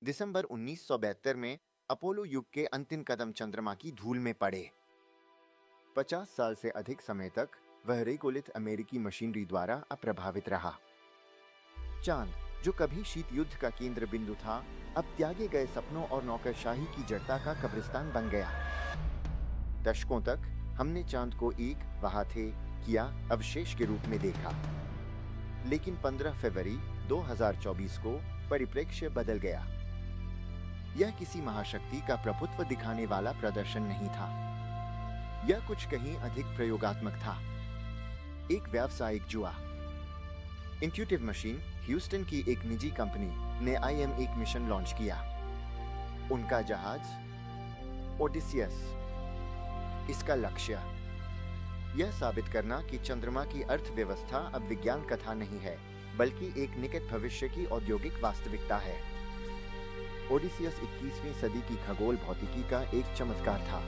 दिसंबर 1972 में अपोलो युग के अंतिम कदम चंद्रमा की धूल में पड़े। 50 साल से अधिक समय तक वह रेगोलिथ अमेरिकी मशीनरी द्वारा अप्रभावित रहा। चांद, जो कभी शीत युद्ध का केंद्र बिंदु था, अब त्यागे गए सपनों और नौकरशाही की जड़ता का कब्रिस्तान बन गया। दशकों तक हमने चांद को एक वहां थे किया अवशेष के रूप में देखा, लेकिन 15 फरवरी 2024 को परिप्रेक्ष्य बदल गया। यह किसी महाशक्ति का प्रभुत्व दिखाने वाला प्रदर्शन नहीं था, यह कुछ कहीं अधिक प्रयोगात्मक था, एक व्यावसायिक जुआ। इंट्यूटिव मशीन, ह्यूस्टन की एक निजी कंपनी, ने IM-1 मिशन लॉन्च किया। उनका जहाज ओडिसियस। इसका लक्ष्य यह साबित करना कि चंद्रमा की अर्थव्यवस्था अब विज्ञान कथा नहीं है, बल्कि एक निकट भविष्य की औद्योगिक वास्तविकता है। ओडिसियस 21वीं सदी की खगोल भौतिकी का एक चमत्कार था।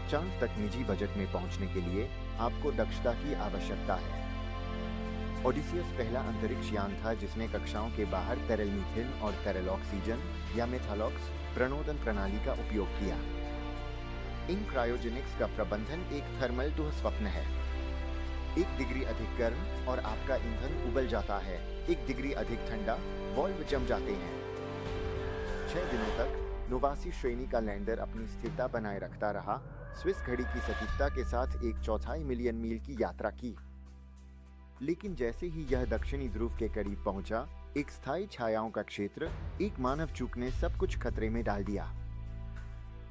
चांद तक निजी बजट में पहुंचने के लिए आपको दक्षता की आवश्यकता है। ओडिसियस पहला अंतरिक्ष यान था जिसने कक्षाओं के बाहर तरल मीथेन और तरल ऑक्सीजन या मेथालॉक्स प्रणोदन प्रणाली का उपयोग किया। इन क्रायोजेनिक्स का प्रबंधन एक थर्मल दुःस्वप्न है। 1 डिग्री अधिक गर्म और आपका ईंधन उबल जाता है, 1 डिग्री अधिक ठंडा, वाल्व जम जाते हैं। 6 दिनों तक नोवासी श्रेणी का लैंडर अपनी स्थिरता बनाए रखता रहा, स्विस घड़ी की सटीकता के साथ 1/4 मिलियन मील की यात्रा की। लेकिन जैसे ही यह दक्षिणी ध्रुव के करीब पहुंचा, एक स्थायी छायाओं का क्षेत्र, एक मानव चूक ने सब कुछ खतरे में डाल दिया।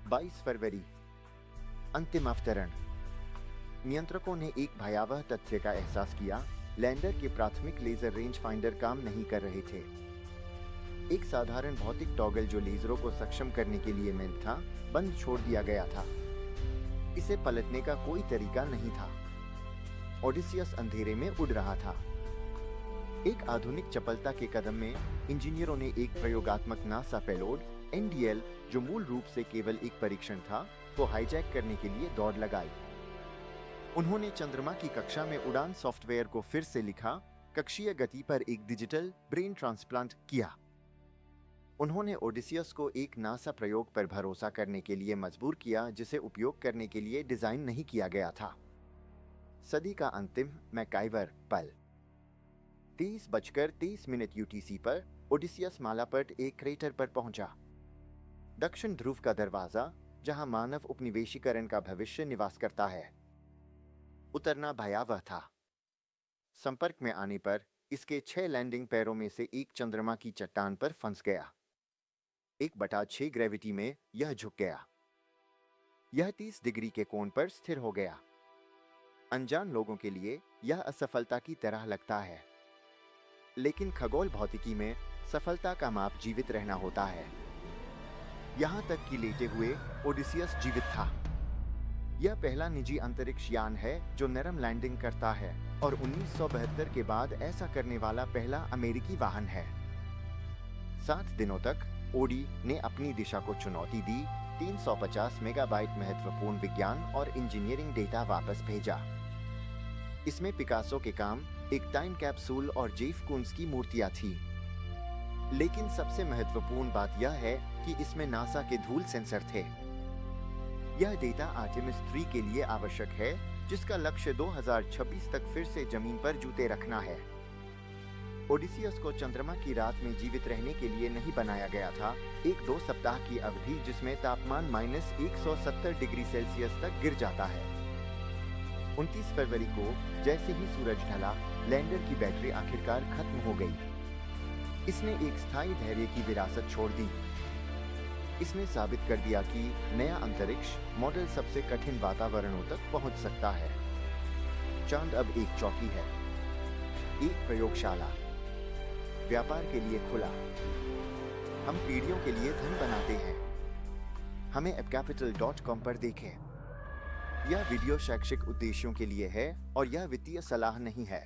22 फरवरी, अंतिम अवतरण। नियंत्रकों ने एक भयावह तथ्य का एहसास किया, लैंडर के प्राथमिक लेजर रेंज फाइंडर काम नहीं कर रहे थे। एक साधारण भौतिक टॉगल जो लेजरों को सक्षम करने के लिए मेंट था, बंद छोड़ दिया गया था। इसे पलटने का कोई तरीका नहीं था। ओडिसियस अंधेरे में उड़ रहा था। एक आधुनिक चपलता के कदम में इंजीनियरों ने एक प्रयोगात्मक नासा पेलोड NDL, जो मूल रूप से केवल एक परीक्षण था, को हाईजैक करने के लिए दौड़ लगाई। उन्होंने चंद्रमा की कक्षा में उड़ान सॉफ्टवेयर को फिर से लिखा, कक्षीय गति पर एक डिजिटल ब्रेन ट्रांसप्लांट किया। उन्होंने ओडिसियस को एक नासा प्रयोग पर भरोसा करने के लिए मजबूर किया जिसे उपयोग करने के लिए डिजाइन नहीं किया गया था। सदी का अंतिम मैकाइवर पल। 23:23 UTC पर ओडिसियस मालापट एक क्रेटर पर पहुंचा। दक्षिण ध्रुव का दरवाजा, जहां मानव उपनिवेशीकरण का भविष्य निवास करता है। उतरना भयावह था। संपर्क में आने पर इसके 6 लैंडिंग पैरों में से एक चंद्रमा की चट्टान पर फंस गया। 1/6 ग्रेविटी में यह झुक गया। यह 30 डिग्री के कोण पर स्थिर हो गया। अनजान लोगों के लिए यह असफलता की तरह लगता है, लेकिन खगोल भौतिकी में सफलता का माप जीवित रहना होता है। यहां तक कि लेटे हुए ओडिसियस जीवित था। यह पहला निजी अंतरिक्ष यान है जो नरम लैंडिंग करता है और 1972 के बाद ऐसा करने वाला पहला अमेरिकी वाहन है। 7 दिनों तक ओडी ने अपनी दिशा को चुनौती दी, 350 मेगाबाइट महत्वपूर्ण विज्ञान और इंजीनियरिंग डेटा वापस भेजा। इसमें पिकासो के काम, एक टाइम कैप्सूल और जेफ कुन्स की मूर्तियां थी। लेकिन सबसे महत्वपूर्ण बात यह है कि इसमें नासा के धूल सेंसर थे। यह डेटा आर्टेमिस 3 के लिए आवश्यक है, जिसका लक्ष्य 2026 तक फिर से जमीन पर जूते रखना है। ओडिसियस को चंद्रमा की रात में जीवित रहने के लिए नहीं बनाया गया था। 1-2 सप्ताह की अवधि जिसमें तापमान -170 डिग्री सेल्सियस तक गिर जाता है। 29 फरवरी को जैसे ही सूरज ढला, लैंडर की बैटरी आखिरकार खत्म हो गई। इसने एक स्थायी धैर्य की विरासत छोड़ दी। इसने साबित कर दिया कि नया अंतरिक्ष मॉडल सबसे कठिन वातावरणों तक पहुंच सकता है। चांद अब एक चौकी है, एक प्रयोगशाला, व्यापार के लिए खुला। हम पीढ़ियों के लिए धन बनाते हैं। हमें appcapital.com पर देखें। यह वीडियो शैक्षिक उद्देश्यों के लिए है और यह वित्तीय सलाह नहीं है।